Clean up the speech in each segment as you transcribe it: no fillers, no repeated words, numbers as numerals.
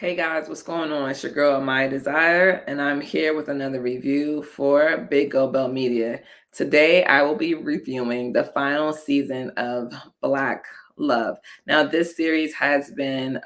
Hey guys, what's going on? It's your girl, My Desire, and I'm here with another review for Big Go Bell Media. Today, I will be reviewing the final season of Black Love. Now, this series has been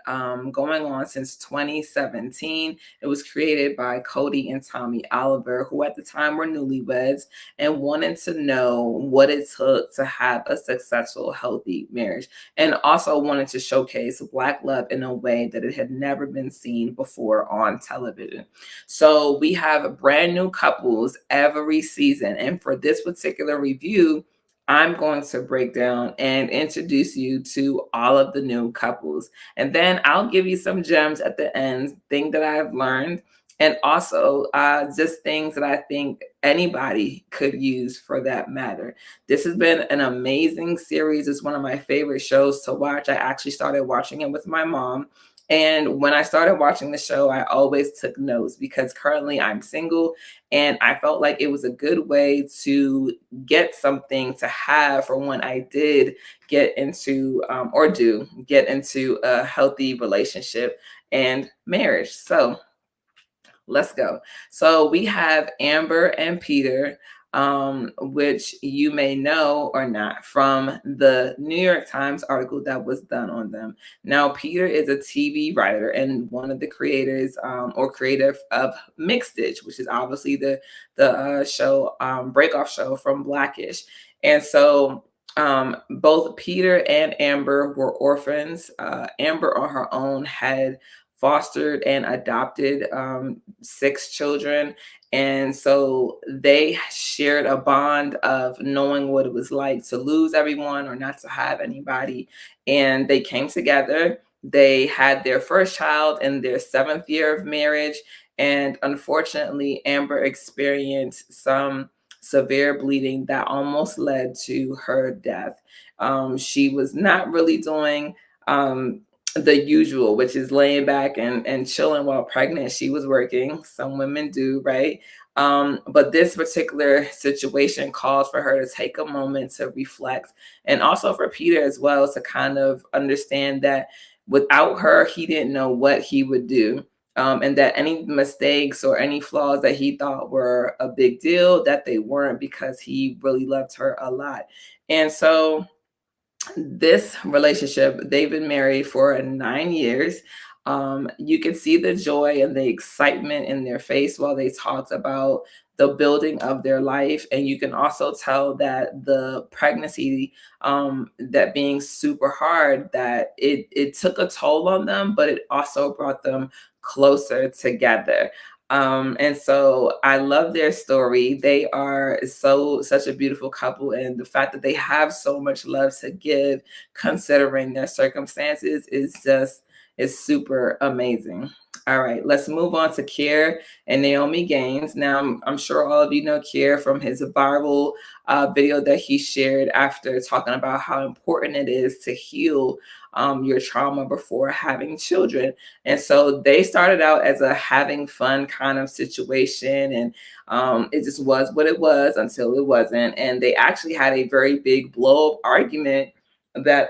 going on since 2017. It was created by Cody and Tommy Oliver, who at the time were newlyweds and wanted to know what it took to have a successful, healthy marriage, and also wanted to showcase Black love in a way that it had never been seen before on television. So we have brand new couples every season. And for this particular review, I'm going to break down and introduce you to all of the new couples. And then I'll give you some gems at the end, things that I've learned, and also just things that I think anybody could use for that matter. This has been an amazing series. It's one of my favorite shows to watch. I actually started watching it with my mom. And when I started watching the show, I always took notes because currently I'm single, and I felt like it was a good way to get something to have for when I did get into or do get into a healthy relationship and marriage. So let's go. So we have Amber and Peter, which you may know or not from the New York Times article that was done on them. Now, Peter is a TV writer and one of the creators or creative of Mixed-ish, which is obviously the show breakoff show from Blackish. And so both Peter and Amber were orphans. Amber on her own had fostered and adopted 6 children. And so they shared a bond of knowing what it was like to lose everyone or not to have anybody. And they came together. They had their first child in their 7th year of marriage. And unfortunately, Amber experienced some severe bleeding that almost led to her death. She was not really doing the usual, which is laying back and chilling while pregnant. She was working. Some women do, right? But this particular situation called for her to take a moment to reflect, and also for Peter as well to kind of understand that without her, he didn't know what he would do. And that any mistakes or any flaws that he thought were a big deal, that they weren't, because he really loved her a lot. And so this relationship, they've been married for 9 years. You can see the joy and the excitement in their face while they talked about the building of their life. And you can also tell that the pregnancy, that being super hard, that it took a toll on them, but it also brought them closer together. And so I love their story. They are such a beautiful couple, and the fact that they have so much love to give, considering their circumstances, is super amazing. All right, let's move on to Kier and Naomi Gaines. Now, I'm sure all of you know Kier from his viral video that he shared after talking about how important it is to heal your trauma before having children. And so they started out as a having fun kind of situation, and it just was what it was until it wasn't. And they actually had a very big blow up argument that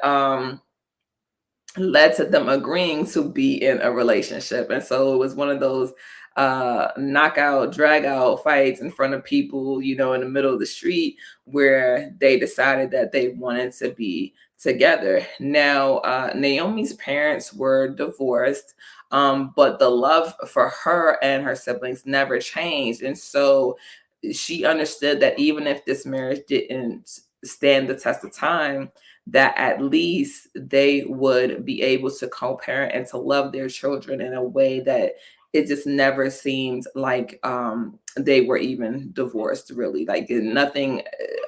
led to them agreeing to be in a relationship. And so it was one of those knockout, drag out fights in front of people, in the middle of the street, where they decided that they wanted to be together. Now, Naomi's parents were divorced, but the love for her and her siblings never changed. And so she understood that even if this marriage didn't stand the test of time, that at least they would be able to co-parent and to love their children in a way that it just never seemed like they were even divorced, really. Like nothing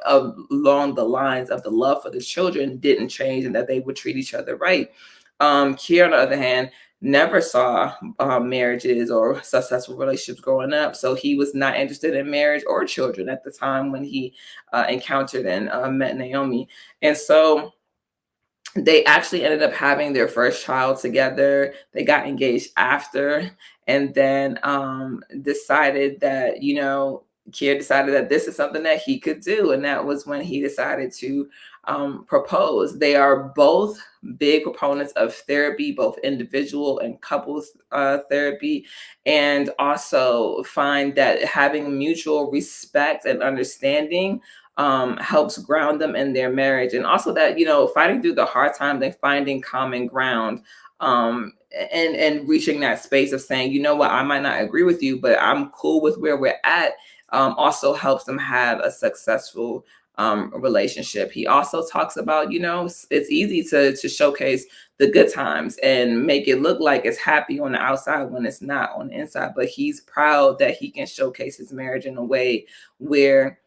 along the lines of the love for the children didn't change, and that they would treat each other right. Kier, on the other hand, never saw marriages or successful relationships growing up. So he was not interested in marriage or children at the time when he encountered and met Naomi. And so they actually ended up having their first child together. They got engaged after, and then decided that, Kier decided that this is something that he could do, and that was when he decided to propose. They are both big proponents of therapy, both individual and couples therapy, and also find that having mutual respect and understanding helps ground them in their marriage, and also that, you know, fighting through the hard times and finding common ground, and reaching that space of saying, you know what, I might not agree with you, but I'm cool with where we're at, also helps them have a successful relationship. He also talks about, you know, it's easy to showcase the good times and make it look like it's happy on the outside when it's not on the inside. But he's proud that he can showcase his marriage in a way where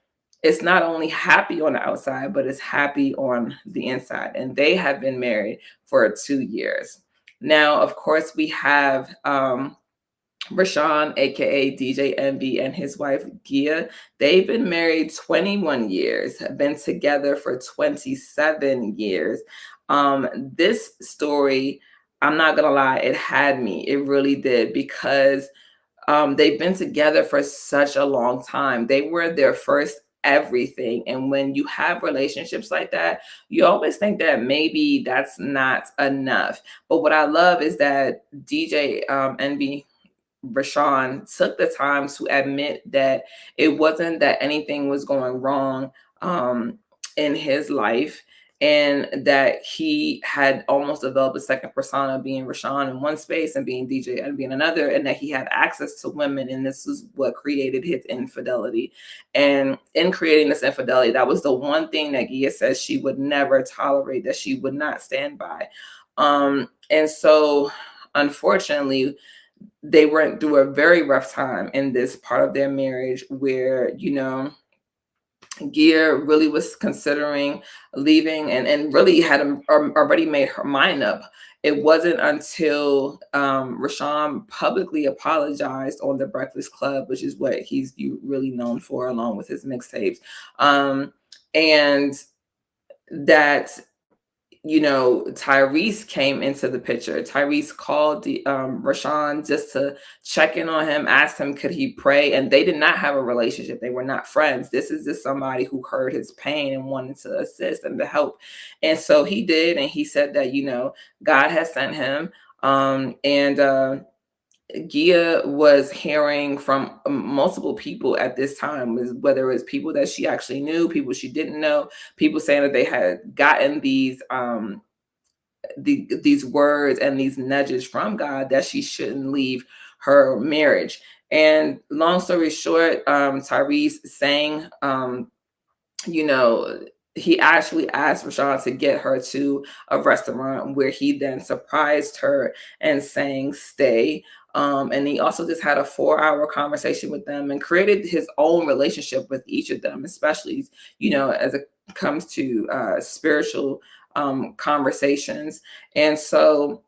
it's not only happy on the outside, but it's happy on the inside. And they have been married for 2 years. Now, of course, we have Rashaan, aka DJ Envy, and his wife Gia. They've been married 21 years, have been together for 27 years. This story, I'm not gonna lie, it had me. It really did, because they've been together for such a long time. They were their first everything. And when you have relationships like that, you always think that maybe that's not enough. But what I love is that DJ Envy, Rashaan, took the time to admit that it wasn't that anything was going wrong in his life, and that he had almost developed a second persona, being Rashaan in one space and being DJ and being another, and that he had access to women, and this is what created his infidelity. And in creating this infidelity, that was the one thing that Gia says she would never tolerate, that she would not stand by. And so, unfortunately, they went through a very rough time in this part of their marriage where, you know, Gia really was considering leaving, and really had already made her mind up. It wasn't until Rashaan publicly apologized on the Breakfast Club, which is what he's really known for, along with his mixtapes, and that, you know, Tyrese came into the picture. Tyrese called the Rashaan just to check in on him, asked him could he pray, and they did not have a relationship. They were not friends. This is just somebody who heard his pain and wanted to assist and to help. And so he did, and he said that, you know, God has sent him. And Gia was hearing from multiple people at this time, whether it was people that she actually knew, people she didn't know, people saying that they had gotten these words and these nudges from God that she shouldn't leave her marriage. And long story short, Tyrese sang, you know, he actually asked Rashaan to get her to a restaurant, where he then surprised her and sang Stay. And he also just had a 4-hour conversation with them and created his own relationship with each of them, especially, you know, as it comes to spiritual conversations. And so,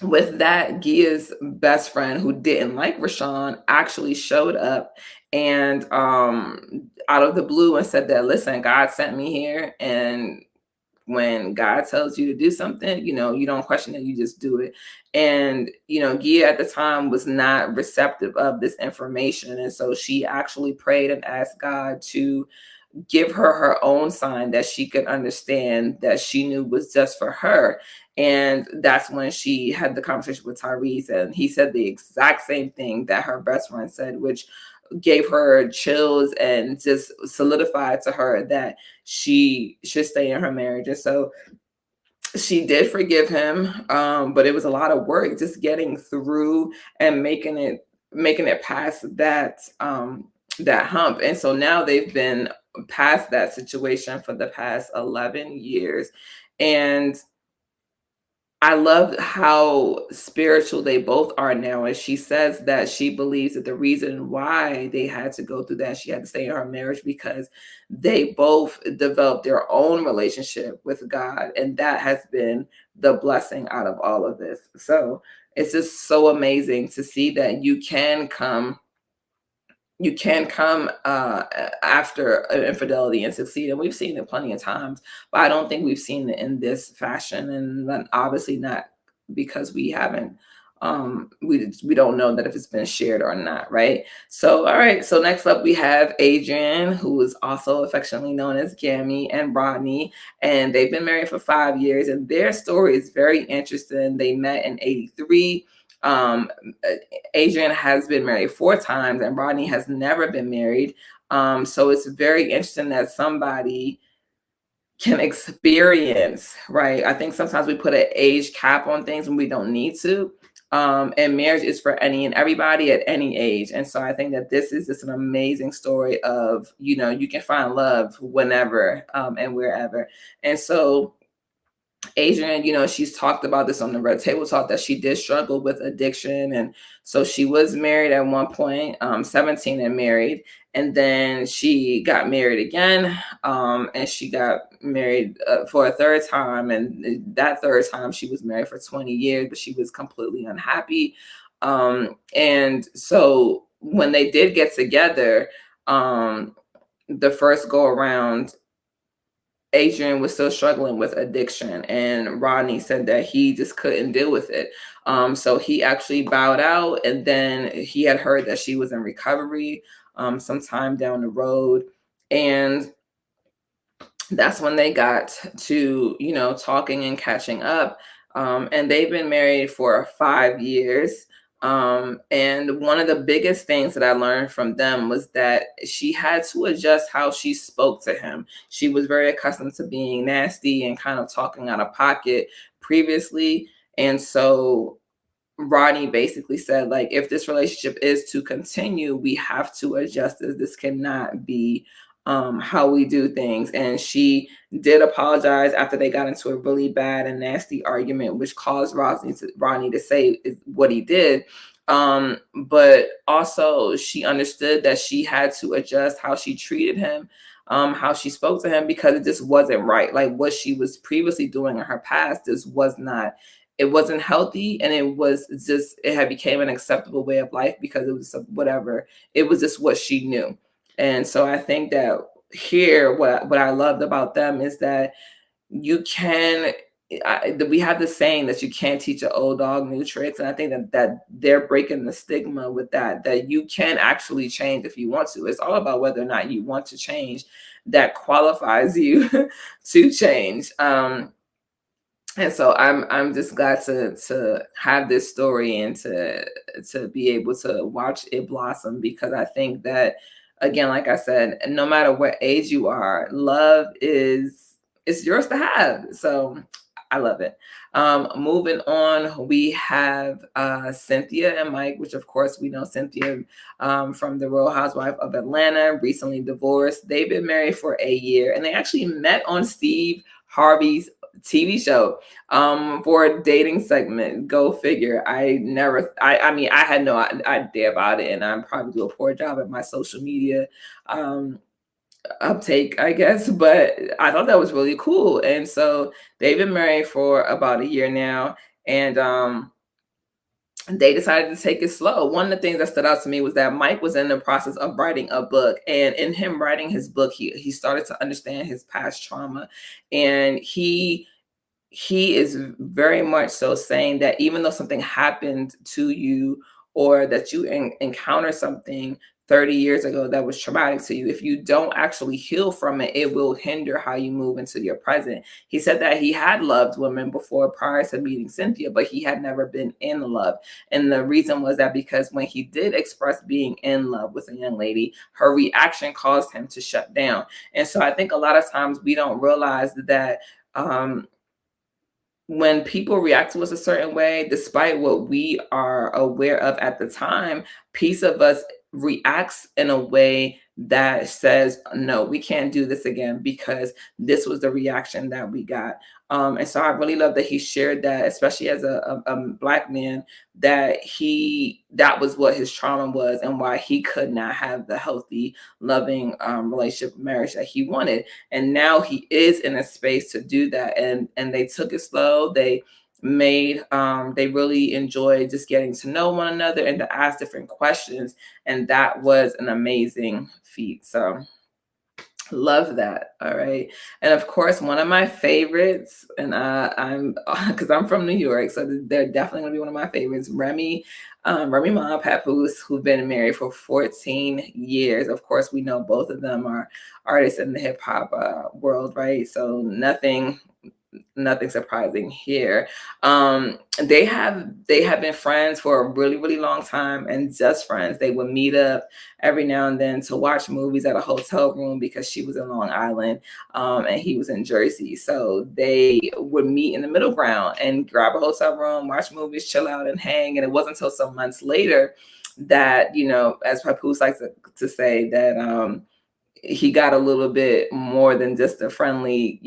with that, Gia's best friend, who didn't like Rashaan, actually showed up and out of the blue, and said that, listen, God sent me here, and when God tells you to do something, you know, you don't question it, you just do it. And, you know, Gia at the time was not receptive of this information. And so she actually prayed and asked God to give her her own sign that she could understand, that she knew was just for her. And that's when she had the conversation with Tyrese, and he said the exact same thing that her best friend said, which gave her chills and just solidified to her that she should stay in her marriage. And so she did forgive him, but it was a lot of work just getting through and making it past that hump. And so now they've been past that situation for the past 11 years. And I love how spiritual they both are now. And she says that she believes that the reason why they had to go through that, she had to stay in her marriage, because they both developed their own relationship with God. And that has been the blessing out of all of this. So it's just so amazing to see that you can come after an infidelity and succeed. And we've seen it plenty of times, but I don't think we've seen it in this fashion. And then obviously not because we haven't We don't know that if it's been shared or not, right? So, all right. So next up we have Adrian, who is also affectionately known as Gammy, and Rodney, and they've been married for 5 years, and their story is very interesting. They met in '83. Um, Adrian has been married 4 times, and Rodney has never been married. So it's very interesting that somebody can experience, right? I think sometimes we put an age cap on things when we don't need to. And marriage is for any and everybody at any age. And so I think that this is just an amazing story of, you can find love whenever and wherever. And so Adrian, she's talked about this on the Red Table Talk that she did struggle with addiction. And so she was married at one point, 17 and married. And then she got married again. And she got married for a third time. And that third time she was married for 20 years, but she was completely unhappy. And so when they did get together, the first go around, Adrian was still struggling with addiction, and Rodney said that he just couldn't deal with it. So he actually bowed out, and then he had heard that she was in recovery sometime down the road. And that's when they got to, talking and catching up. And they've been married for 5 years. And one of the biggest things that I learned from them was that she had to adjust how she spoke to him. She was very accustomed to being nasty and kind of talking out of pocket previously. And so Rodney basically said, like, if this relationship is to continue, we have to adjust this. This cannot be how we do things. And she did apologize after they got into a really bad and nasty argument, which caused Rodney to say what he did. But also she understood that she had to adjust how she treated him, how she spoke to him, because it just wasn't right. Like what she was previously doing in her past, this was not, it wasn't healthy, and it had became an acceptable way of life because it was whatever, it was just what she knew. And so I think that here, what I loved about them is that you can, we have the saying that you can't teach an old dog new tricks, and I think that they're breaking the stigma with that you can actually change if you want to. It's all about whether or not you want to change. That qualifies you to change. And so I'm just glad to have this story and to be able to watch it blossom, because I think that, again, like I said, no matter what age you are, love is yours to have. So I love it. Moving on, we have Cynthia and Mike, which of course we know Cynthia from the Real Housewife of Atlanta, recently divorced. They've been married for a year, and they actually met on Steve Harvey's TV show for a dating segment. Go figure. I mean, I had no idea about it, and I'm probably do a poor job at my social media uptake, I guess, but I thought that was really cool. And so they've been married for about a year now, and they decided to take it slow. One of the things that stood out to me was that Mike was in the process of writing a book, and in him writing his book, he started to understand his past trauma, and he is very much so saying that even though something happened to you, or that you encounter something 30 years ago that was traumatic to you, if you don't actually heal from it, it will hinder how you move into your present. He said that he had loved women before prior to meeting Cynthia, but he had never been in love. And the reason was that because when he did express being in love with a young lady, her reaction caused him to shut down. And so I think a lot of times we don't realize that when people react to us a certain way, despite what we are aware of at the time, piece of us reacts in a way that says, no, we can't do this again because this was the reaction that we got. And so I really love that he shared that, especially as a Black man, that that was what his trauma was and why he could not have the healthy, loving relationship, marriage that he wanted. And now he is in a space to do that. And they took it slow. They really enjoyed just getting to know one another and to ask different questions. And that was an amazing feat. So Love that. All right. And of course, one of my favorites, and I'm because I'm from New York, so they're definitely gonna be one of my favorites. Remy Ma, Papoose, who've been married for 14 years. Of course, we know both of them are artists in the hip hop world, right? So nothing surprising here. They have been friends for a really, really long time, and just friends. They would meet up every now and then to watch movies at a hotel room because she was in Long Island, and he was in Jersey. So they would meet in the middle ground and grab a hotel room, watch movies, chill out, and hang. And it wasn't until some months later that, as Papoose likes to say, that he got a little bit more than just a friendly,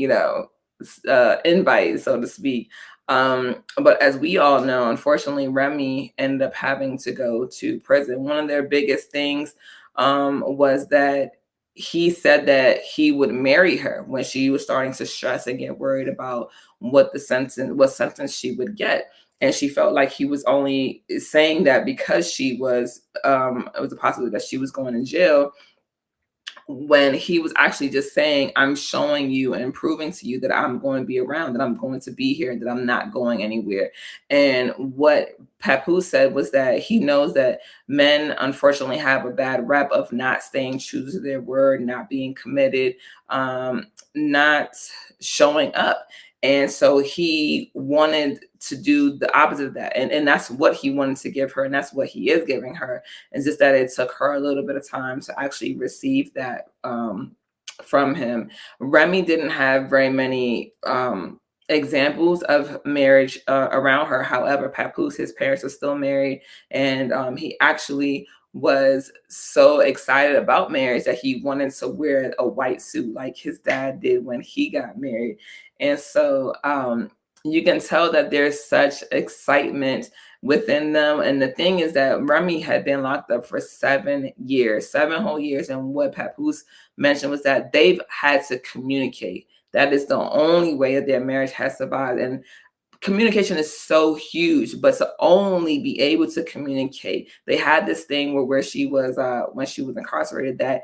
invite, so to speak. But as we all know, unfortunately, Remy ended up having to go to prison. One of their biggest things was that he said that he would marry her when she was starting to stress and get worried about what sentence she would get. And she felt like he was only saying that because it was a possibility that she was going to jail, when he was actually just saying, I'm showing you and proving to you that I'm going to be around, that I'm going to be here, that I'm not going anywhere. And what Papoose said was that he knows that men unfortunately have a bad rep of not staying true to their word, not being committed, not showing up. And so he wanted to do the opposite of that. And that's what he wanted to give her. And that's what he is giving her. It's just that it took her a little bit of time to actually receive that from him. Remy didn't have very many examples of marriage around her. However, Papoose, his parents are still married, and he actually was so excited about marriage that he wanted to wear a white suit like his dad did when he got married. And so you can tell that there's such excitement within them. And the thing is that Remy had been locked up for 7 years, 7 whole years. And what Papoose mentioned was that they've had to communicate. That is the only way that their marriage has survived. And communication is so huge, but to only be able to communicate. They had this thing where she was when she was incarcerated, that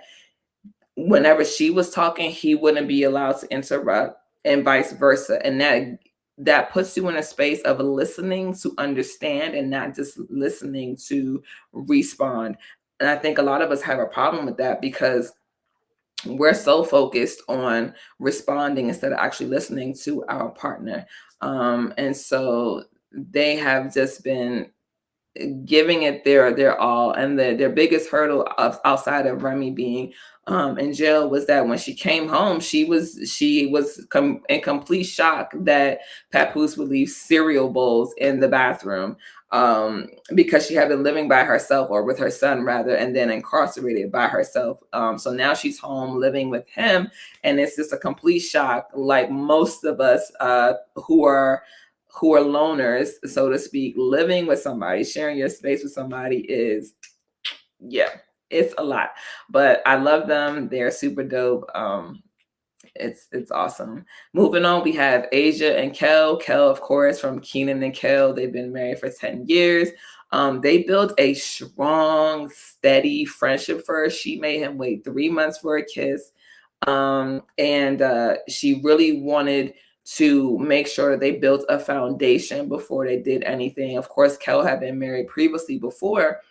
whenever she was talking, he wouldn't be allowed to interrupt, and vice versa. And that puts you in a space of listening to understand and not just listening to respond. And I think a lot of us have a problem with that because we're so focused on responding instead of actually listening to our partner. And so they have just been giving it their all. And their biggest hurdle outside of Remy being in jail was that when she came home, she was in complete shock that Papoose would leave cereal bowls in the bathroom, because she had been living by herself, or with her son rather, and then incarcerated by herself. So now she's home living with him, and it's just a complete shock. Like most of us who are loners, so to speak, living with somebody, sharing your space with somebody is, yeah, it's a lot. But I love them. They're super dope. It's awesome. Moving on, we have Asia and Kel. Kel, of course, from Keenan and Kel. They've been married for 10 years. They built a strong, steady friendship first. She made him wait 3 months for a kiss. And she really wanted to make sure they built a foundation before they did anything. Of course, Kel had been married previously before,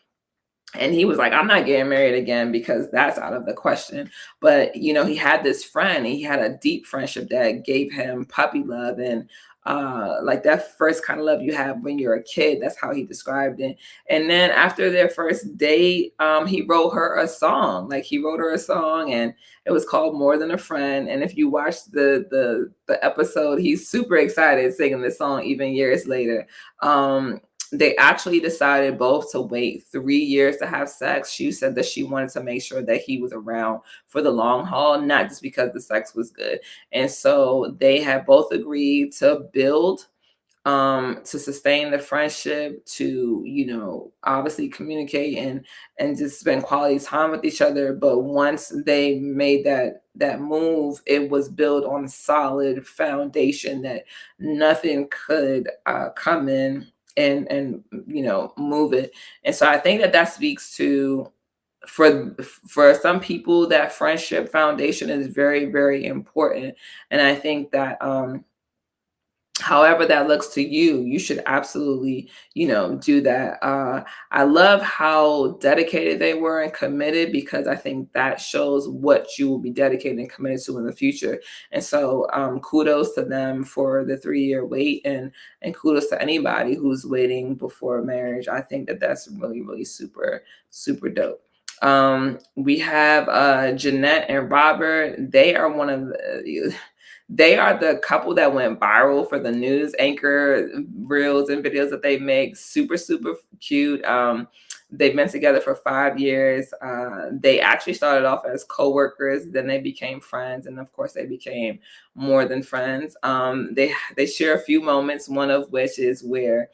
and he was like, I'm not getting married again because that's out of the question. But, he had this friend, and he had a deep friendship that gave him puppy love, and like that first kind of love you have when you're a kid. That's how he described it. And then after their first date, he wrote her a song. Like, he wrote her a song, and it was called More Than a Friend. And if you watch the episode, he's super excited singing this song even years later. They actually decided both to wait 3 years to have sex. She said that she wanted to make sure that he was around for the long haul, not just because the sex was good. And so they have both agreed to build, to sustain the friendship, to, obviously communicate and just spend quality time with each other. But once they made that move, it was built on a solid foundation that nothing could come in and move it. And so I think that speaks to for some people, that friendship foundation is very, very important. And I think that however that looks to you, you should absolutely, do that. I love how dedicated they were and committed, because I think that shows what you will be dedicated and committed to in the future. And so kudos to them for the 3-year wait, and kudos to anybody who's waiting before marriage. I think that that's really, really super, super dope. We have Jeanette and Robert. They are the couple that went viral for the news anchor reels and videos that they make. Super, super cute. They've been together for 5 years. They actually started off as coworkers, then they became friends, and of course they became more than friends. They share a few moments, one of which is where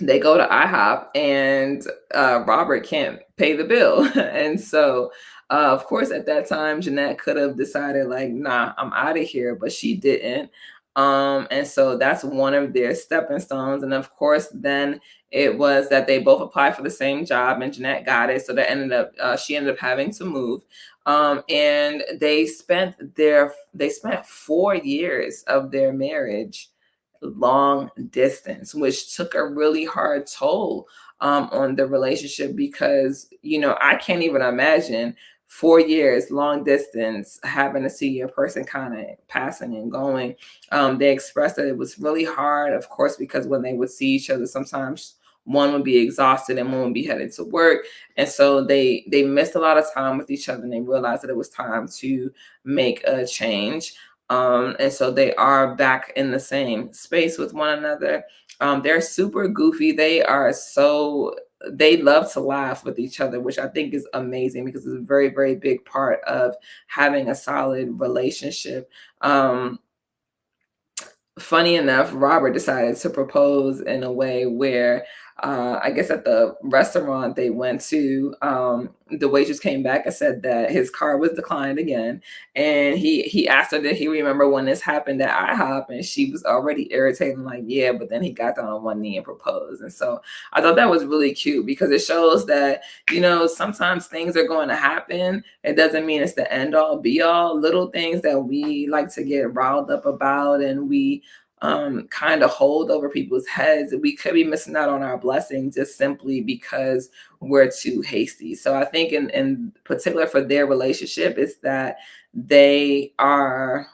they go to IHOP and Robert can't pay the bill. And so, of course, at that time, Jeanette could have decided, like, nah, I'm out of here, but she didn't. And so that's one of their stepping stones. And of course, then it was that they both applied for the same job, and Jeanette got it. So that she ended up having to move. And they spent 4 years of their marriage long distance, which took a really hard toll on the relationship, because I can't even imagine 4 years long distance, having to see your person kind of passing and going. They expressed that it was really hard, of course, because when they would see each other, sometimes one would be exhausted and one would be headed to work, and so they missed a lot of time with each other, and they realized that it was time to make a change. And so they are back in the same space with one another. They're super goofy. They love to laugh with each other, which I think is amazing, because it's a very, very big part of having a solid relationship. Funny enough, Robert decided to propose in a way where I guess at the restaurant they went to, the waitress came back and said that his card was declined again. And he asked her, did he remember when this happened at IHOP? And she was already irritated, like, yeah, but then he got down on one knee and proposed. And so I thought that was really cute, because it shows that, sometimes things are going to happen. It doesn't mean it's the end all be all. Little things that we like to get riled up about, and we kind of hold over people's heads, we could be missing out on our blessing just simply because we're too hasty. So I think in particular for their relationship is that they are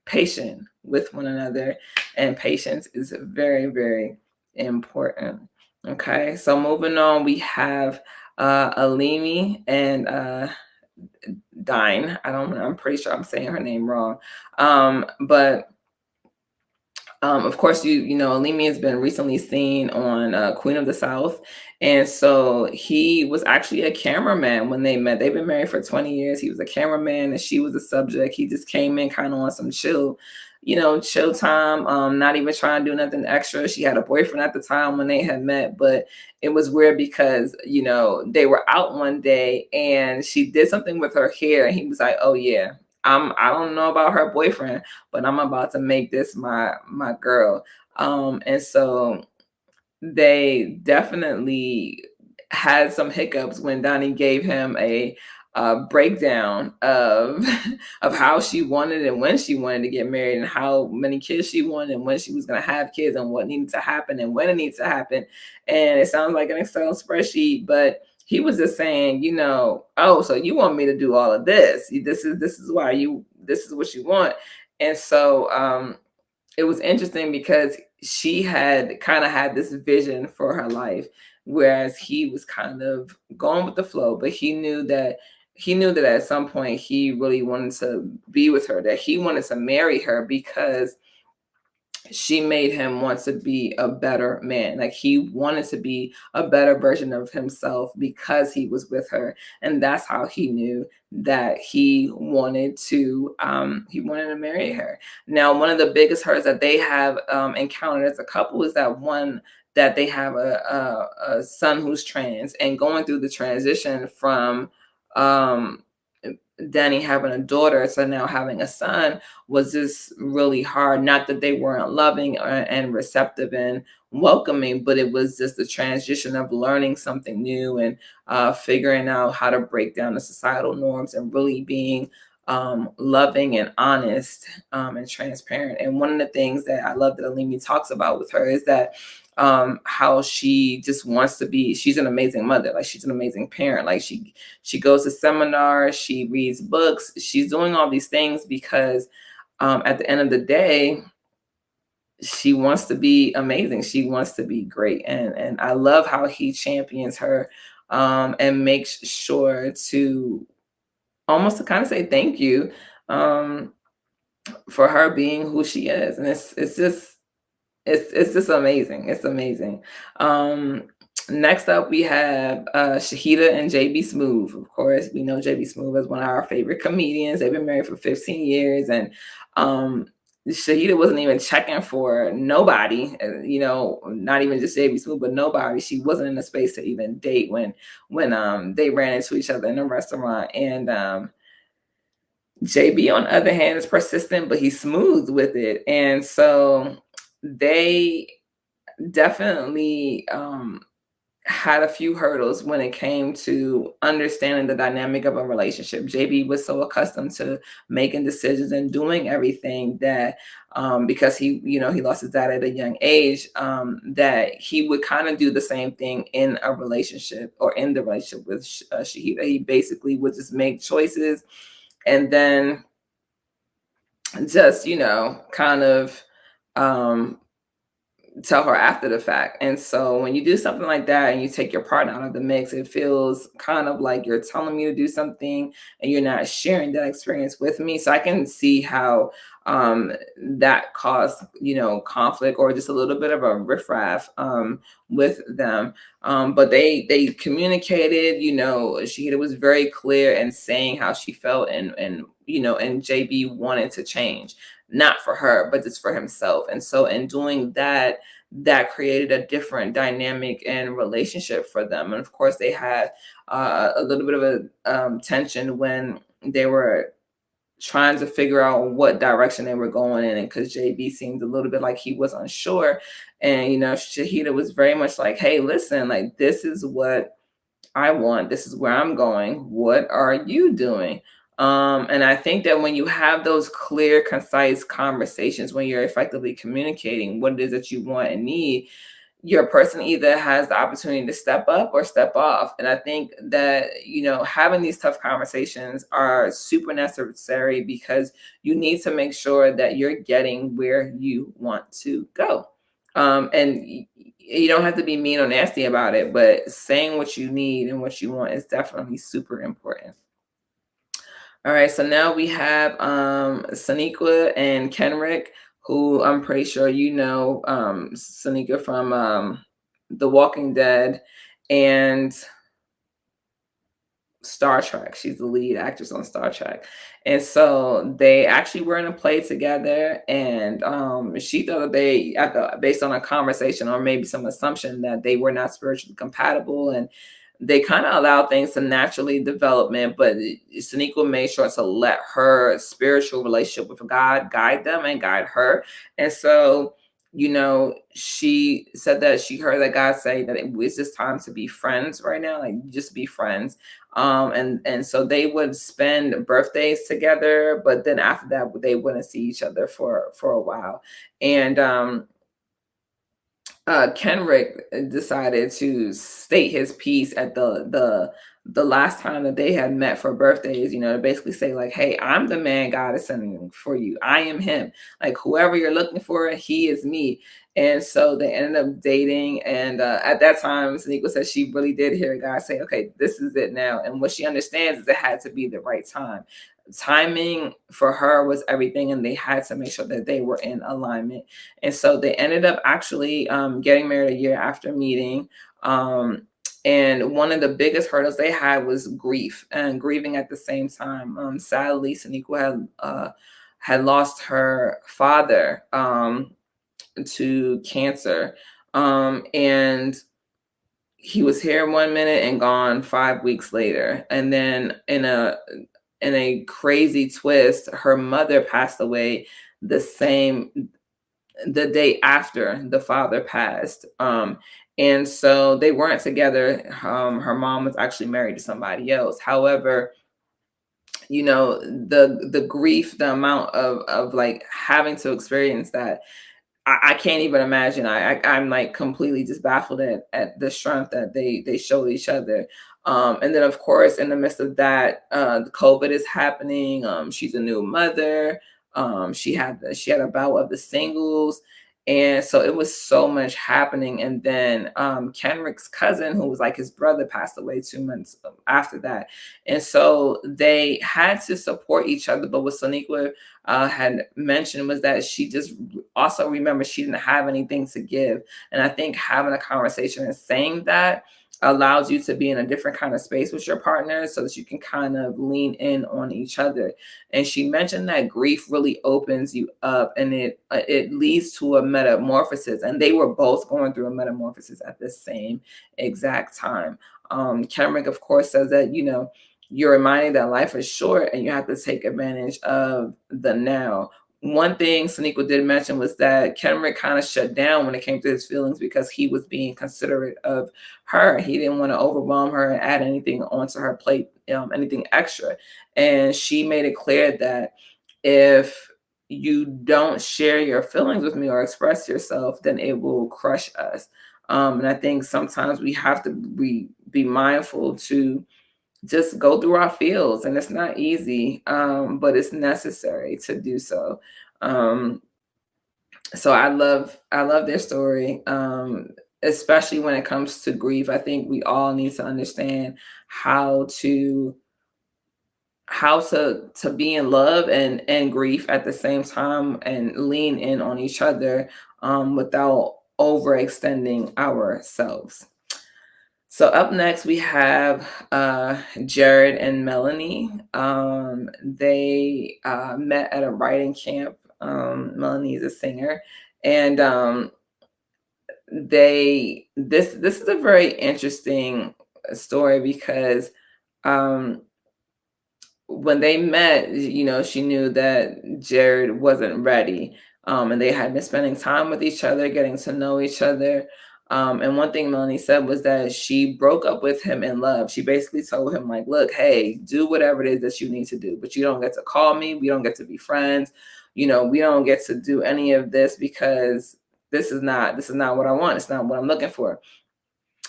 patient with one another, and patience is very, very important. Okay, so moving on, we have Elimi and Dine. I'm pretty sure I'm saying her name wrong. But of course, Elimi has been recently seen on Queen of the South. And so he was actually a cameraman when they met. They've been married for 20 years. He was a cameraman and she was a subject. He just came in kind of on some chill time, not even trying to do nothing extra. She had a boyfriend at the time when they had met, but it was weird because, they were out one day and she did something with her hair, and he was like, oh yeah, I don't know about her boyfriend, but I'm about to make this my girl. And so they definitely had some hiccups when Donnie gave him a breakdown of of how she wanted and when she wanted to get married, and how many kids she wanted, and when she was going to have kids, and what needed to happen and when it needs to happen. And it sounds like an Excel spreadsheet, but he was just saying, oh, so you want me to do all of this? This is this is what you want. And so it was interesting because she had kind of had this vision for her life, whereas he was kind of going with the flow, but he knew that at some point he really wanted to be with her, that he wanted to marry her, because she made him want to be a better man. Like, he wanted to be a better version of himself because he was with her. And that's how he knew that he wanted to marry her. Now, one of the biggest hurdles that they have encountered as a couple is that they have a son who's trans, and going through the transition from Danny having a daughter, so now having a son was just really hard. Not that they weren't loving and receptive and welcoming, but it was just the transition of learning something new and figuring out how to break down the societal norms and really being loving and honest and transparent. And one of the things that I love that Elimi talks about with her is that how she just wants to be, she's an amazing mother, like she's an amazing parent, like she goes to seminars, she reads books, she's doing all these things because at the end of the day, she wants to be amazing, she wants to be great. And I love how he champions her and makes sure to almost to kind of say thank you um for her being who she is. And it's just it's just amazing. It's amazing. Um, Next up, we have Shahidah and JB Smooth. Of course, we know JB Smooth is one of our favorite comedians. They've been married for 15 years, and Shahidah wasn't even checking for nobody. Not even just JB Smooth, but nobody. She wasn't in a space to even date when they ran into each other in a restaurant. And JB, on the other hand, is persistent, but he's smooth with it. And so they definitely had a few hurdles when it came to understanding the dynamic of a relationship. JB was so accustomed to making decisions and doing everything that because he lost his dad at a young age, that he would kind of do the same thing in a relationship or in the relationship with Shahida. He basically would just make choices and then just kind of tell her after the fact. And so when you do something like that and you take your partner out of the mix, it feels kind of like you're telling me to do something and you're not sharing that experience with me. So I can see how that caused conflict or just a little bit of a riffraff with them. But they communicated. Shahida was very clear in saying how she felt, and JB wanted to change, not for her, but just for himself. And so in doing that, that created a different dynamic and relationship for them. And of course, they had a little bit of a tension when they were trying to figure out what direction they were going in, and because JB seemed a little bit like he was unsure. And Shahida was very much like, hey, listen, like, this is what I want, this is where I'm going, what are you doing? And I think that when you have those clear, concise conversations, when you're effectively communicating what it is that you want and need, your person either has the opportunity to step up or step off. And I think that, having these tough conversations are super necessary because you need to make sure that you're getting where you want to go. And you don't have to be mean or nasty about it, but saying what you need and what you want is definitely super important. All right, so now we have Sonequa and Kenrick, who I'm pretty sure Sonequa from The Walking Dead and Star Trek. She's the lead actress on Star Trek. And so they actually were in a play together, and she thought that based on a conversation or maybe some assumption, that they were not spiritually compatible, and they kind of allowed things to naturally development, but Sonequa made sure to let her spiritual relationship with God guide them and guide her. And so, she said that she heard that God say that it was just time to be friends right now, like just be friends. And so they would spend birthdays together, but then after that, they wouldn't see each other for a while. And Kenrick decided to state his piece at the last time that they had met for birthdays, to basically say like, hey, I'm the man God is sending for you. I am him. Like, whoever you're looking for, he is me. And so they ended up dating. And at that time, Sonequa said she really did hear God say, okay, this is it now. And what she understands is it had to be the right time. Timing for her was everything, and they had to make sure that they were in alignment. And so they ended up actually getting married a year after meeting. And one of the biggest hurdles they had was grief and grieving at the same time. Sadly, Sonequa had lost her father to cancer, and he was here 1 minute and gone 5 weeks later. And then in in a crazy twist, her mother passed away the day after the father passed. And so they weren't together. Her mom was actually married to somebody else. However, the grief, the amount of like having to experience that, I can't even imagine. I'm like completely just baffled at the strength that they showed each other. And then of course, in the midst of that, the COVID is happening. She's a new mother. She had a bout of the singles. And so it was so much happening. And then Kenrick's cousin, who was like his brother, passed away 2 months after that. And so they had to support each other. But what Sonequa had mentioned was that she just also remembered she didn't have anything to give. And I think having a conversation and saying that allows you to be in a different kind of space with your partner so that you can kind of lean in on each other. And she mentioned that grief really opens you up, and it leads to a metamorphosis. And they were both going through a metamorphosis at the same exact time. Kenrick, of course, says that, you're reminded that life is short and you have to take advantage of the now. One thing Sonequa did mention was that Kenrick kind of shut down when it came to his feelings because he was being considerate of her. He didn't want to overwhelm her and add anything onto her plate, anything extra. And she made it clear that if you don't share your feelings with me or express yourself, then it will crush us. And I think sometimes we have to be mindful to just go through our fields, and it's not easy, but it's necessary to do so. Um, so I love their story, especially when it comes to grief. I think we all need to understand how to be in love and grief at the same time, and lean in on each other without overextending ourselves. So up next we have Jared and Melanie. They met at a writing camp. Melanie is a singer, and this is a very interesting story because um, when they met, she knew that Jared wasn't ready. And they had been spending time with each other, getting to know each other. And one thing Melanie said was that she broke up with him in love. She basically told him, like, look, hey, do whatever it is that you need to do, but you don't get to call me. We don't get to be friends. We don't get to do any of this because this is not what I want. It's not what I'm looking for.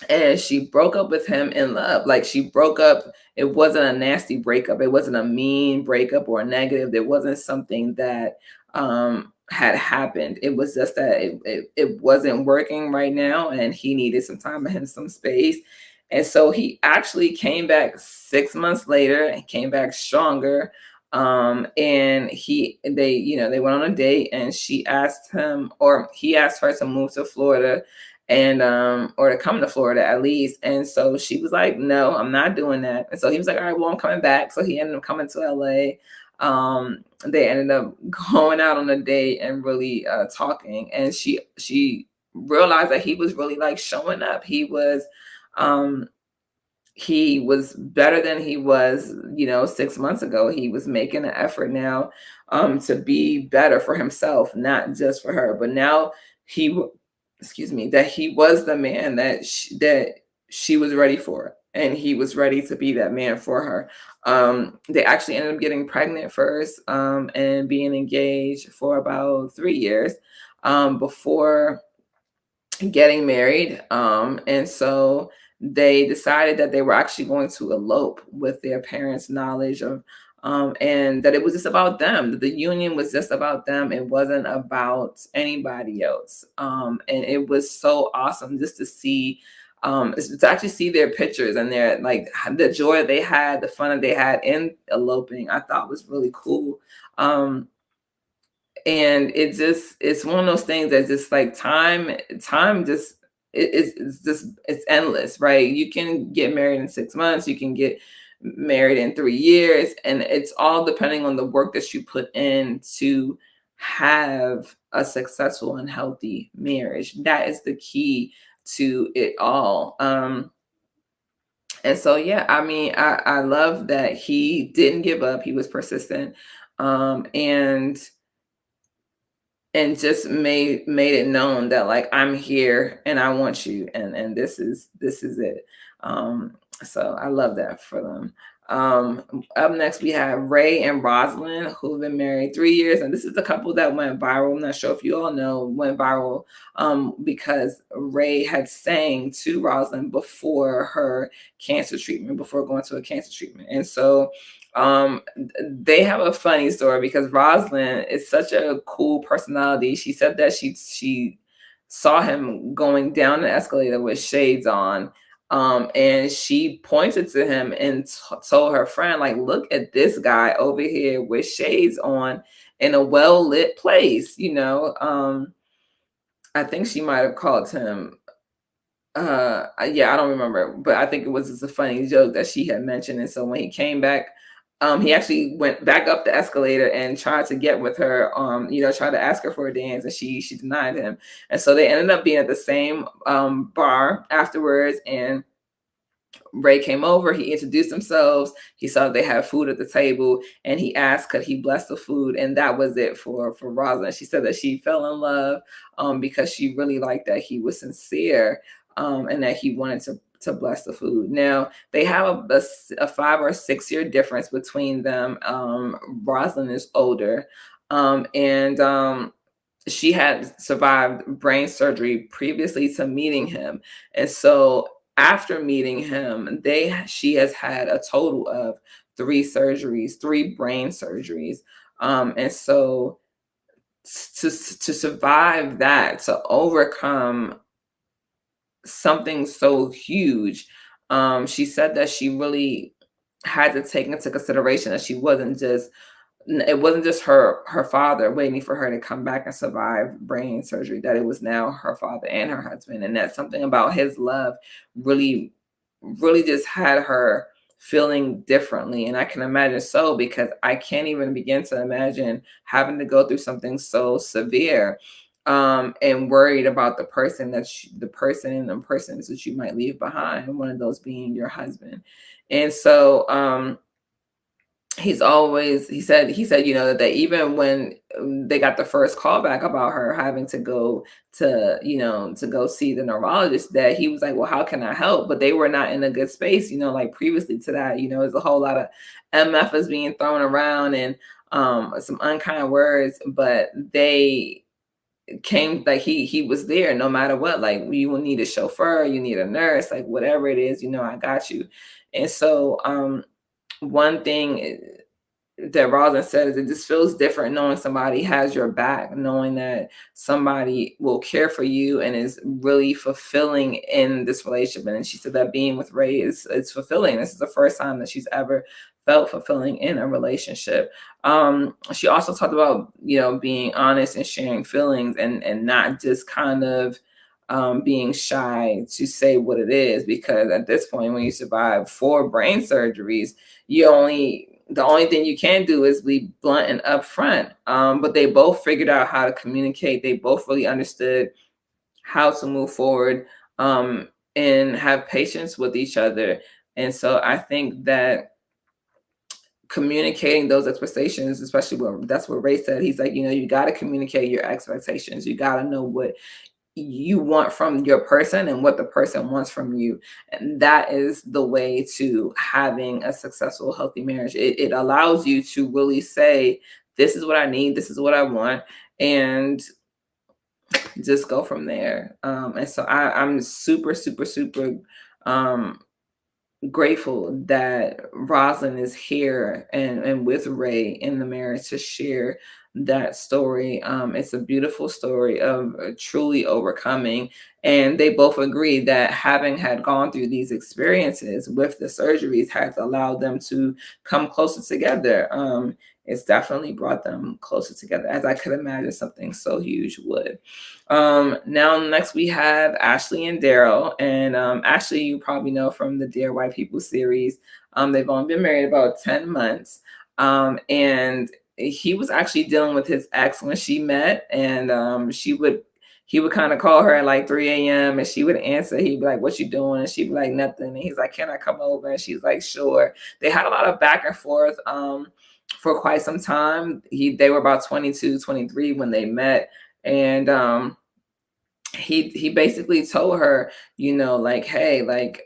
And she broke up with him in love. Like, she broke up. It wasn't a nasty breakup. It wasn't a mean breakup or a negative. There wasn't something that had happened. It was just that it wasn't working right now, and he needed some time and some space. And so he actually came back 6 months later and came back stronger. And they went on a date, and she asked him, or he asked her to move to Florida, and or to come to Florida at least. And so she was like, no, I'm not doing that. And so he was like, all right, well, I'm coming back. So he ended up coming to LA. They ended up going out on a date and really talking. And she realized that he was really like showing up. He was better than he was, 6 months ago. He was making an effort now to be better for himself, not just for her. But now that he was the man that she was ready for, and he was ready to be that man for her. They actually ended up getting pregnant first, and being engaged for about 3 years before getting married. And so they decided that they were actually going to elope with their parents' knowledge of, and that it was just about them, that the union was just about them. It wasn't about anybody else. And it was so awesome just to see, to actually see their pictures and their, like, the joy they had, the fun that they had in eloping. I thought was really cool. And it's one of those things that just like time just it's endless, right? You can get married in 6 months, you can get married in 3 years, and it's all depending on the work that you put in to have a successful and healthy marriage. That is the key to it all. And so, yeah, I mean, I love that he didn't give up. He was persistent, and just made it known that, like, I'm here and I want you, and this is it. So I love that for them. Up next we have Ray and Roslyn, who've been married 3 years, and this is the couple that went viral. I'm not sure if you all know, went viral because Ray had sang to Roslyn before her cancer treatment, before going to a cancer treatment. And so they have a funny story because Roslyn is such a cool personality. She said that she saw him going down the escalator with shades on, and she pointed to him and told her friend, like, look at this guy over here with shades on in a well lit place. I think she might have called him yeah, I don't remember, but I think it was just a funny joke that she had mentioned. And so when he came back, he actually went back up the escalator and tried to get with her, tried to ask her for a dance, and she denied him. And so they ended up being at the same bar afterwards, and Ray came over, he introduced themselves, he saw they had food at the table, and he asked could he bless the food, and that was it for Rosalind. She said that she fell in love because she really liked that he was sincere, and that he wanted to bless the food. Now they have a 5 or 6 year difference between them. Rosalind is older, and she had survived brain surgery previously to meeting him, and so after meeting him, she has had a total of 3 surgeries, 3 brain surgeries, and so to survive that, to overcome something so huge, she said that she really had to take into consideration that it wasn't just her father waiting for her to come back and survive brain surgery, that it was now her father and her husband, and that something about his love really really just had her feeling differently. And I can imagine, so because I can't even begin to imagine having to go through something so severe, and worried about the person and the persons that you might leave behind, one of those being your husband. And so he said that they, even when they got the first call back about her having to go to go see the neurologist, that he was like, well, how can I help? But they were not in a good space, like previously to that. There's a whole lot of MF is being thrown around, and some unkind words, but they came, like, he was there no matter what. Like, you will need a chauffeur, you need a nurse, like whatever it is, I got you. And so one thing that Roslyn said is, it just feels different knowing somebody has your back, knowing that somebody will care for you and is really fulfilling in this relationship. And she said that being with Ray is fulfilling. This is the first time that she's ever felt fulfilling in a relationship. She also talked about, being honest and sharing feelings, and not just kind of being shy to say what it is, because at this point, when you survive 4 brain surgeries, the only thing you can do is be blunt and upfront. But they both figured out how to communicate. They both really understood how to move forward, and have patience with each other. And so I think that communicating those expectations, especially that's what Ray said. He's like, you got to communicate your expectations. You got to know what you want from your person and what the person wants from you. And that is the way to having a successful, healthy marriage. It allows you to really say, this is what I need, this is what I want, and just go from there. And so I'm super, super, super grateful that Roslyn is here and with Ray in the marriage to share that story. It's a beautiful story of truly overcoming. And they both agree that having had gone through these experiences with the surgeries has allowed them to come closer together. It's definitely brought them closer together, as I could imagine something so huge would. Now, next we have Ashley and Darryl. And Ashley, you probably know from the Dear White People series. They've only been married about 10 months. And he was actually dealing with his ex when she met, and he would kind of call her at like 3 a.m. and she would answer. He'd be like, "What you doing?" And she'd be like, "Nothing." And he's like, "Can I come over?" And she's like, "Sure." They had a lot of back and forth for quite some time. They were about 22, 23 when they met. And he basically told her, like, "Hey, like,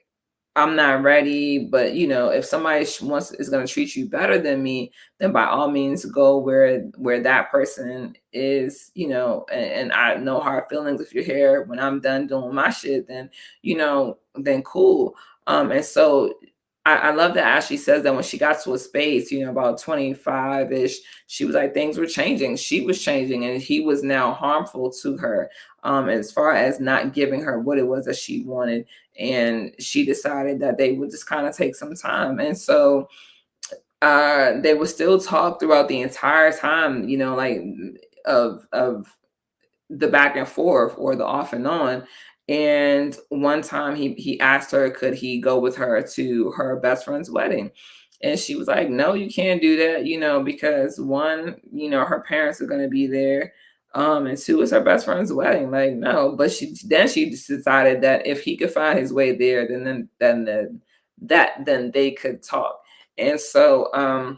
I'm not ready, but if somebody wants is going to treat you better than me, then by all means go where that person is, and I know hard feelings if you're here when I'm done doing my shit, then cool." And so I love that Ashley says that when she got to a space, about 25-ish, she was like, things were changing. She was changing, and he was now harmful to her, as far as not giving her what it was that she wanted. And she decided that they would just kind of take some time. And so they would still talk throughout the entire time, like of the back and forth or the off and on. And one time he asked her, could he go with her to her best friend's wedding? And she was like, "No, you can't do that, because one, her parents are going to be there. And two, it's her best friend's wedding. Like, no." But she just decided that if he could find his way there, then they could talk. And so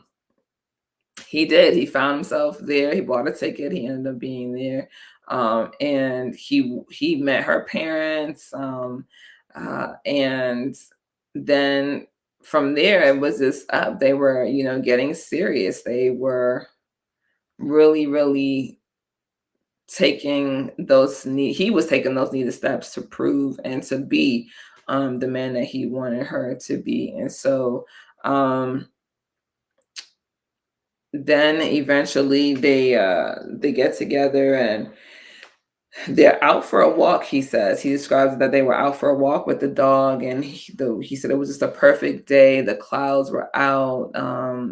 he did. He found himself there. He bought a ticket. He ended up being there. And he met her parents. And then from there, it was just up. They were, getting serious. They were really, really he was taking those needed steps to prove and to be the man that he wanted her to be. And so then eventually they get together and they're out for a walk. He says he describes that they were out for a walk with the dog, and he said it was just a perfect day. The clouds were out,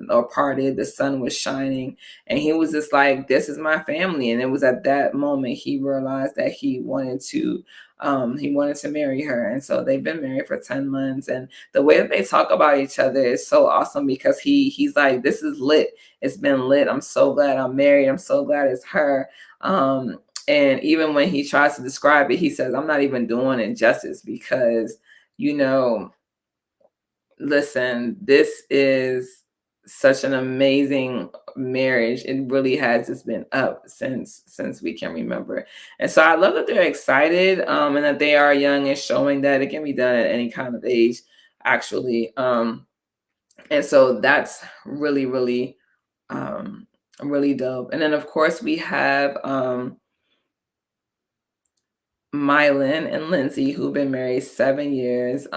or parted. The sun was shining, and he was just like, "This is my family." And it was at that moment he realized that he wanted to marry her. And so they've been married for 10 months. And the way that they talk about each other is so awesome, because he's like, "This is lit. It's been lit. I'm so glad I'm married. I'm so glad it's her." And even when he tries to describe it, he says, "I'm not even doing it justice, because, you know, listen, this is such an amazing marriage. It really has just been up since we can remember." And so I love that they're excited, and that they are young, and showing that it can be done at any kind of age, actually. And so that's really, really, really dope. And then of course we have Mylan and Lindsay, who've been married 7 years.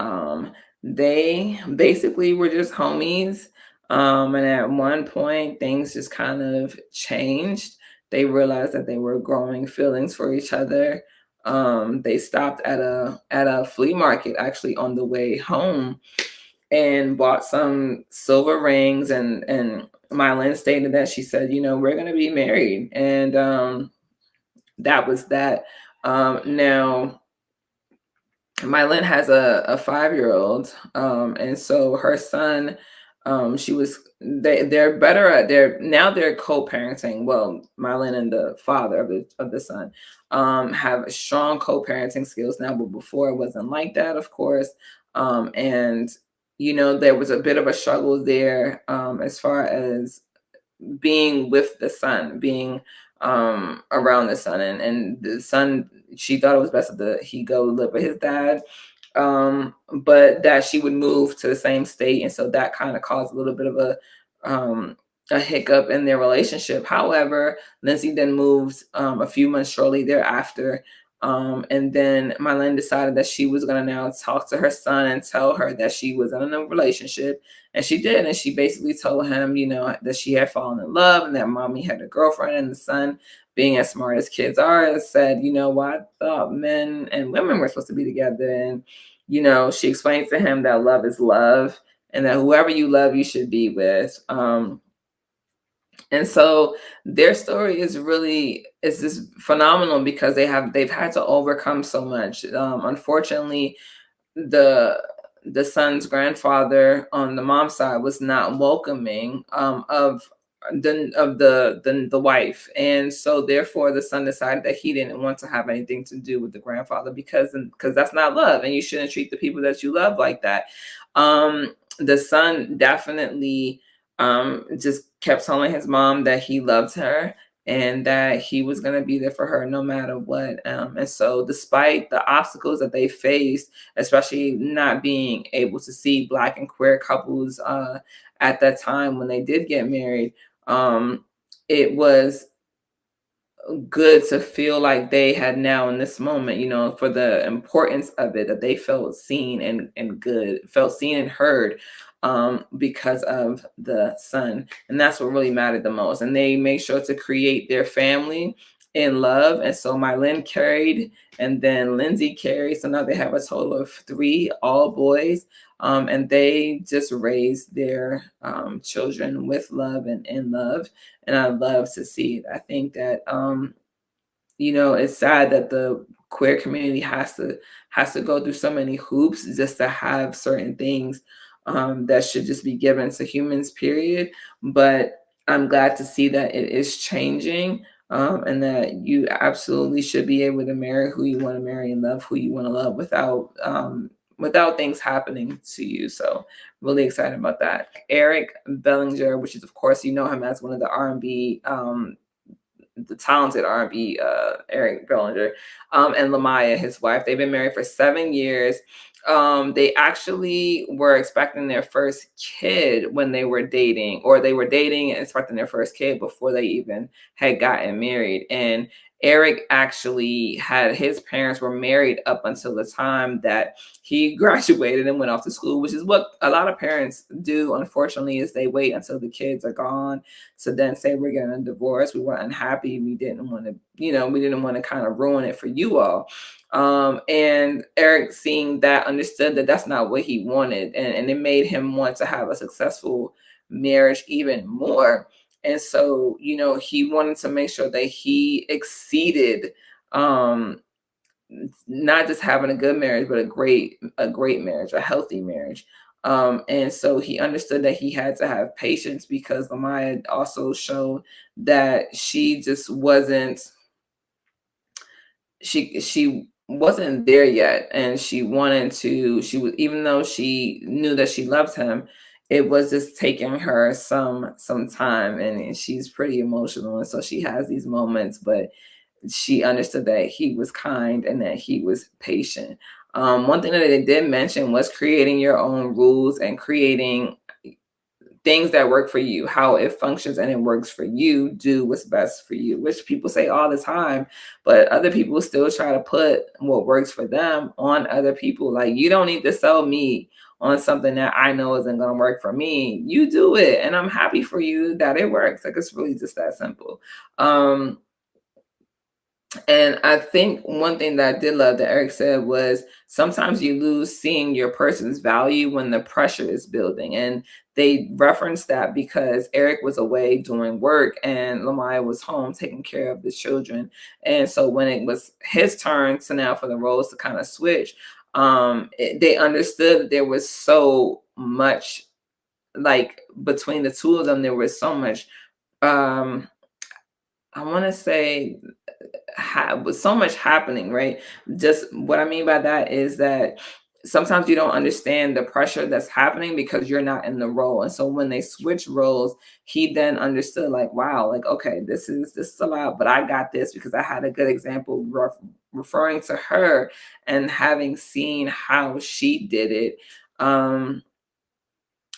They basically were just homies. And at one point, things just kind of changed. They realized that they were growing feelings for each other. They stopped at a flea market actually on the way home and bought some silver rings. And Mylan stated that she said, "We're gonna be married." And that was that. Now, Mylin has a 5-year-old, and so her son, they're better at they're co-parenting. Well, Mylin and the father of the son have strong co-parenting skills now, but before it wasn't like that, of course. And there was a bit of a struggle there, as far as being with the son, being around the son, and the son, she thought it was best that he go live with his dad, but that she would move to the same state. And so that kind of caused a little bit of a hiccup in their relationship. However, Lindsay then moved a few months shortly thereafter. And then Marlene decided that she was going to now talk to her son and tell her that she was in a relationship. And she did. And she basically told him, that she had fallen in love and that mommy had a girlfriend. And the son, being as smart as kids are, said, "Well, I thought men and women were supposed to be together." And, she explained to him that love is love, and that whoever you love, you should be with. And so their story is just phenomenal, because they've had to overcome so much. Unfortunately, the son's grandfather on the mom's side was not welcoming of the wife. And so therefore the son decided that he didn't want to have anything to do with the grandfather, because that's not love, and you shouldn't treat the people that you love like that. The son definitely just kept telling his mom that he loved her and that he was going to be there for her no matter what. And so despite the obstacles that they faced, especially not being able to see Black and queer couples at that time when they did get married, it was good to feel like they had now in this moment, for the importance of it, that they felt seen and good, felt seen and heard, because of the son. And that's what really mattered the most. And they made sure to create their family in love. And so Mylin carried, and then Lindsay carried. So now they have a total of 3, all boys. And they just raised their children with love and in love. And I love to see it. I think that it's sad that the queer community has to go through so many hoops just to have certain things that should just be given to humans, period. But I'm glad to see that it is changing, and that you absolutely should be able to marry who you want to marry and love who you want to love without things happening to you. So really excited about that. Eric Bellinger, which is of course him as one of the R&B, the talented R&B Eric Bellinger, and Lamaya, his wife. They've been married for 7 years. They actually were expecting their first kid when they were dating, or they were dating and expecting their first kid before they even had gotten married. And Eric actually had, his parents were married up until the time that he graduated and went off to school, which is what a lot of parents do, unfortunately, is they wait until the kids are gone to then say, we're getting a divorce. We were unhappy. We didn't want to kind of ruin it for you all. And Eric, seeing that, understood that that's not what he wanted. And it made him want to have a successful marriage even more. And so, he wanted to make sure that he exceeded, not just having a good marriage, but a great marriage, a healthy marriage. And so he understood that he had to have patience, because Lamaya also showed that she just wasn't, she wasn't there yet. And she was, even though she knew that she loved him, it was just taking her some time, and she's pretty emotional. And so she has these moments, but she understood that he was kind and that he was patient. One thing that they did mention was creating your own rules and creating things that work for you, how it functions and it works for you. Do what's best for you, which people say all the time, but other people still try to put what works for them on other people. Like, you don't need to sell me on something that I know isn't going to work for me. You do it, and I'm happy for you that it works. Like, it's really just that simple. And I think one thing that I did love that Eric said was, sometimes you lose seeing your person's value when the pressure is building. And they referenced that because Eric was away doing work and Lamaya was home taking care of the children. And so when it was his turn to now for the roles to kind of switch, they understood that there was so much, like, between the two of them, there was so much, I want to say, with so much happening, right? Just what I mean by that is that sometimes you don't understand the pressure that's happening because you're not in the role. And so when they switch roles, he then understood, like, wow, like, okay, this is a lot, but I got this because I had a good example referring to her and having seen how she did it.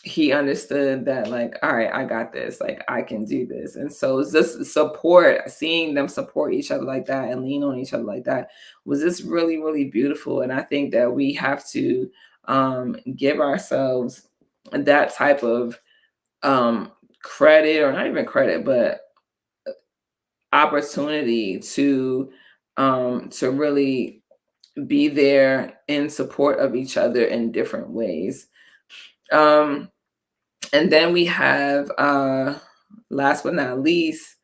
He understood that, like, all right, I got this, like, I can do this. And so it's just support, seeing them support each other like that and lean on each other like that was just really, really beautiful. And I think that we have to give ourselves that type of credit, or not even credit, but opportunity to really be there in support of each other in different ways. And then we have, last but not least,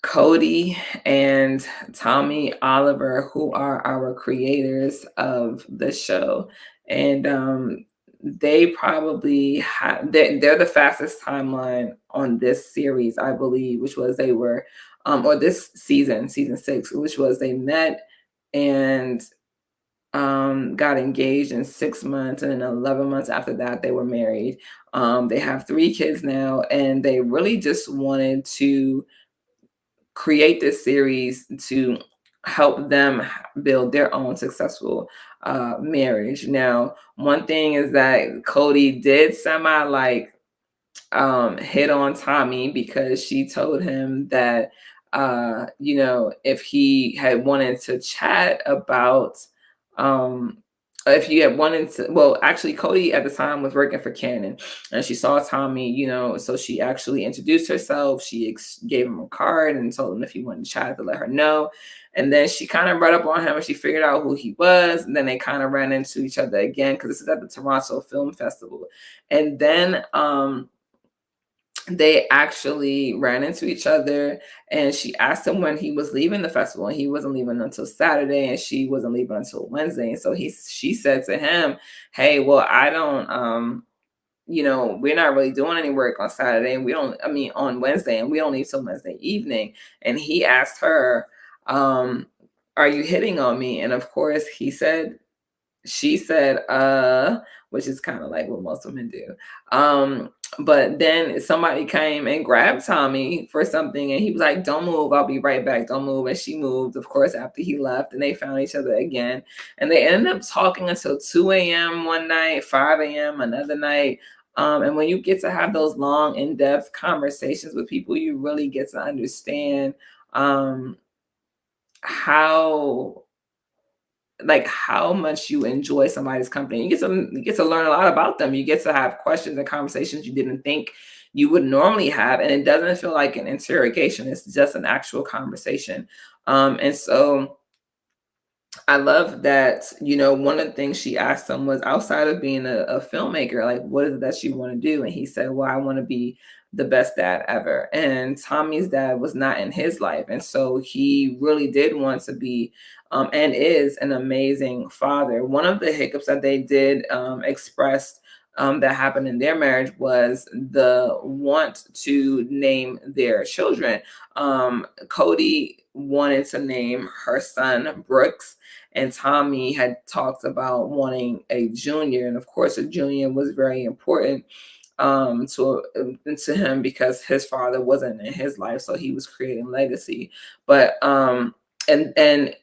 Cody and Tommy Oliver, who are our creators of the show. And they probably they're the fastest timeline on this series, I believe, which was they were or this season 6, which was they met and got engaged in 6 months, and then 11 months after that they were married. They have 3 kids now, and they really just wanted to create this series to help them build their own successful marriage. Now, one thing is that Cody did semi like hit on Tommy because she told him that if he had wanted to chat about um if you had wanted to, well, actually Cody at the time was working for Canon, and she saw Tommy, so she actually introduced herself. She gave him a card and told him if he wanted to chat to let her know. And then she kind of read up on him and she figured out who he was. And then they kind of ran into each other again because this is at the Toronto Film Festival. And then they actually ran into each other, and she asked him when he was leaving the festival, and he wasn't leaving until Saturday, and she wasn't leaving until Wednesday. And so she said to him, hey, well, I don't we're not really doing any work on Saturday, and on Wednesday, and we don't leave till Wednesday evening. And he asked her, are you hitting on me? And of course she said, which is kind of like what most women do. But then somebody came and grabbed Tommy for something, and he was like, don't move, I'll be right back, don't move. And she moved, of course, after he left, and they found each other again. And they ended up talking until 2 a.m. one night, 5 a.m. another night. And when you get to have those long, in-depth conversations with people, you really get to understand how much you enjoy somebody's company. You get to learn a lot about them. You get to have questions and conversations you didn't think you would normally have, and it doesn't feel like an interrogation. It's just an actual conversation. And so I love that, one of the things she asked him was, outside of being a filmmaker, like, what is it that you want to do? And he said, well, I want to be the best dad ever. And Tommy's dad was not in his life. And so he really did want to be and is an amazing father. One of the hiccups that they did express that happened in their marriage was the want to name their children. Cody wanted to name her son Brooks, and Tommy had talked about wanting a junior. And of course, a junior was very important to him because his father wasn't in his life, so he was creating legacy. But and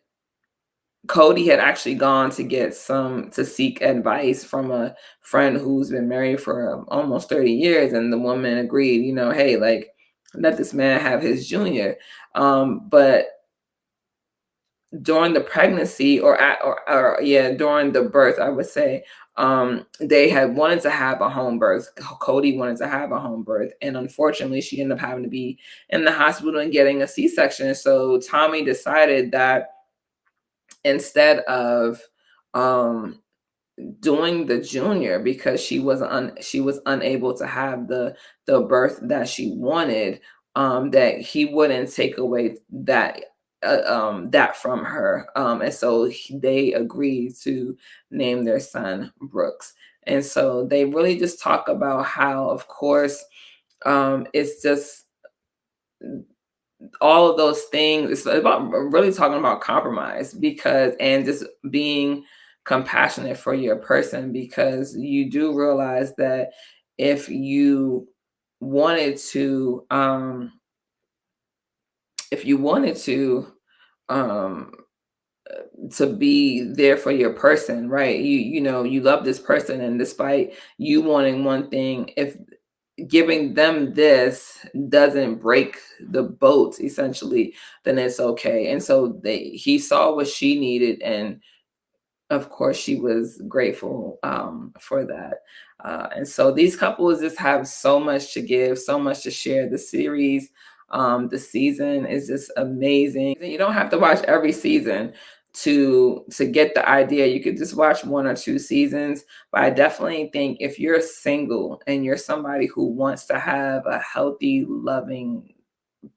Cody had actually gone to seek advice from a friend who's been married for almost 30 years, and the woman agreed, hey, like, let this man have his junior. But during the pregnancy during the birth, I would say, they had wanted to have a home birth. Cody wanted to have a home birth, and unfortunately she ended up having to be in the hospital and getting a C-section. So Tommy decided that instead of doing the junior, because she was unable to have the birth that she wanted, that he wouldn't take away that from her. And so they agreed to name their son Brooks. And so they really just talk about how, of course, it's just all of those things. It's about really talking about compromise, and just being compassionate for your person, because you do realize that if you wanted to if you wanted um to be there for your person, right? You love this person, and despite you wanting one thing, if giving them this doesn't break the boat, essentially, then it's okay. And so he saw what she needed, and of course she was grateful for that. And so these couples just have so much to give, so much to share. The series, the season is just amazing. You don't have to watch every season to get the idea. You could just watch 1 or 2 seasons. But I definitely think if you're single and you're somebody who wants to have a healthy, loving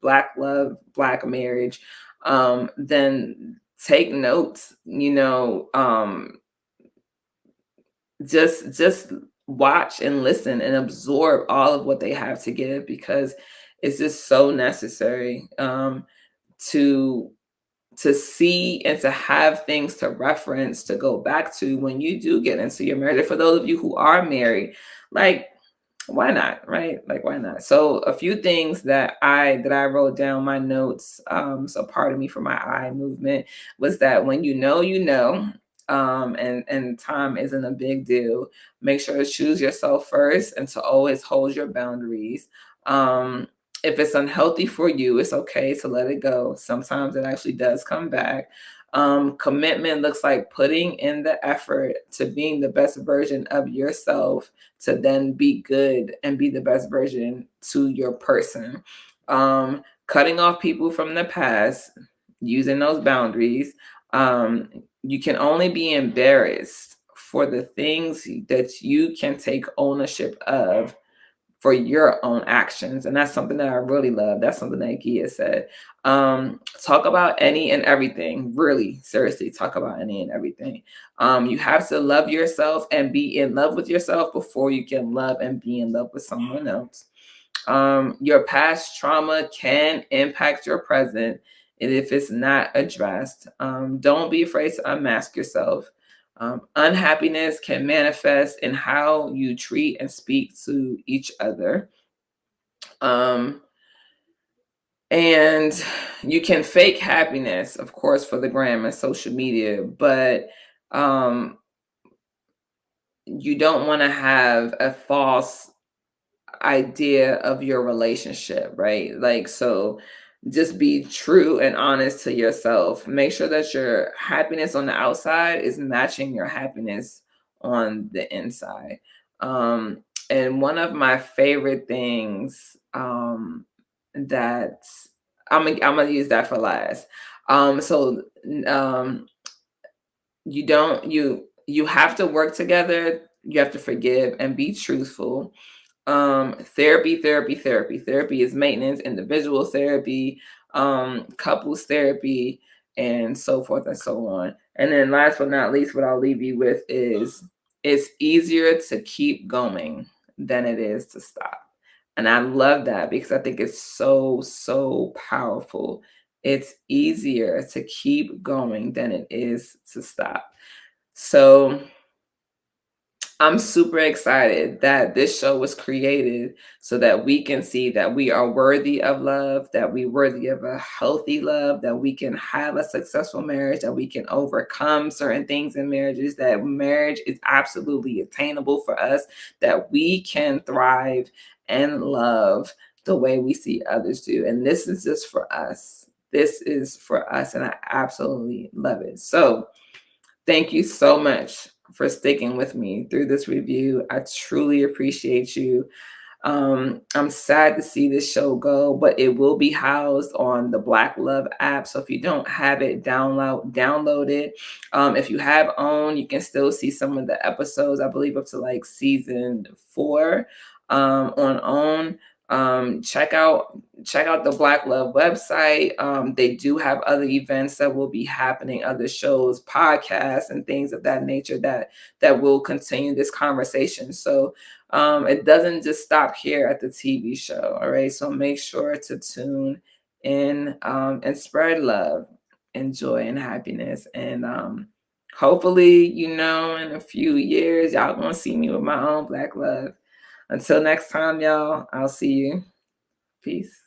black love, black marriage, then take notes. Just watch and listen and absorb all of what they have to give, because it's just so necessary, to see and to have things to reference, to go back to when you do get into your marriage. And for those of you who are married, like, why not, right? Like, why not? So a few things that I wrote down my notes, so pardon me for my eye movement, was that when you know, and time isn't a big deal. Make sure to choose yourself first and to always hold your boundaries. If it's unhealthy for you, it's okay to let it go. Sometimes it actually does come back. Commitment looks like putting in the effort to being the best version of yourself, to then be good and be the best version to your person. Cutting off people from the past, using those boundaries. You can only be embarrassed for the things that you can take ownership of for your own actions. And that's something that I really love. That's something that Gia said. Talk about any and everything. Really, seriously, talk about any and everything. You have to love yourself and be in love with yourself before you can love and be in love with someone else. Your past trauma can impact your present, and if it's not addressed, don't be afraid to unmask yourself. Unhappiness can manifest in how you treat and speak to each other. Um, and you can fake happiness, of course, for the gram and social media, but um, you don't want to have a false idea of your relationship, right? Like, so just be true and honest to yourself. Make sure that your happiness on the outside is matching your happiness on the inside. And one of my favorite things, that I'm gonna use that for last. So you don't you have to work together. You have to forgive and be truthful. Therapy is maintenance, individual therapy, couples therapy, and so forth and so on. And then last but not least, what I'll leave you with is, it's easier to keep going than it is to stop. And I love that because I think it's so, so powerful. It's easier to keep going than it is to stop. So I'm super excited that this show was created so that we can see that we are worthy of love, that we're worthy of a healthy love, that we can have a successful marriage, that we can overcome certain things in marriages, that marriage is absolutely attainable for us, that we can thrive and love the way we see others do. And this is just for us. This is for us, and I absolutely love it. So, thank you so much for sticking with me through this review. I truly appreciate you. I'm sad to see this show go, but it will be housed on the Black Love app. So if you don't have it, download it. If you have OWN, you can still see some of the episodes, I believe up to like season 4, on OWN. Check out the Black Love website. They do have other events that will be happening, other shows, podcasts, and things of that nature that will continue this conversation. So it doesn't just stop here at the TV show. All right. So make sure to tune in, and spread love and joy and happiness. And hopefully, in a few years, y'all gonna see me with my own Black Love. Until next time, y'all, I'll see you. Peace.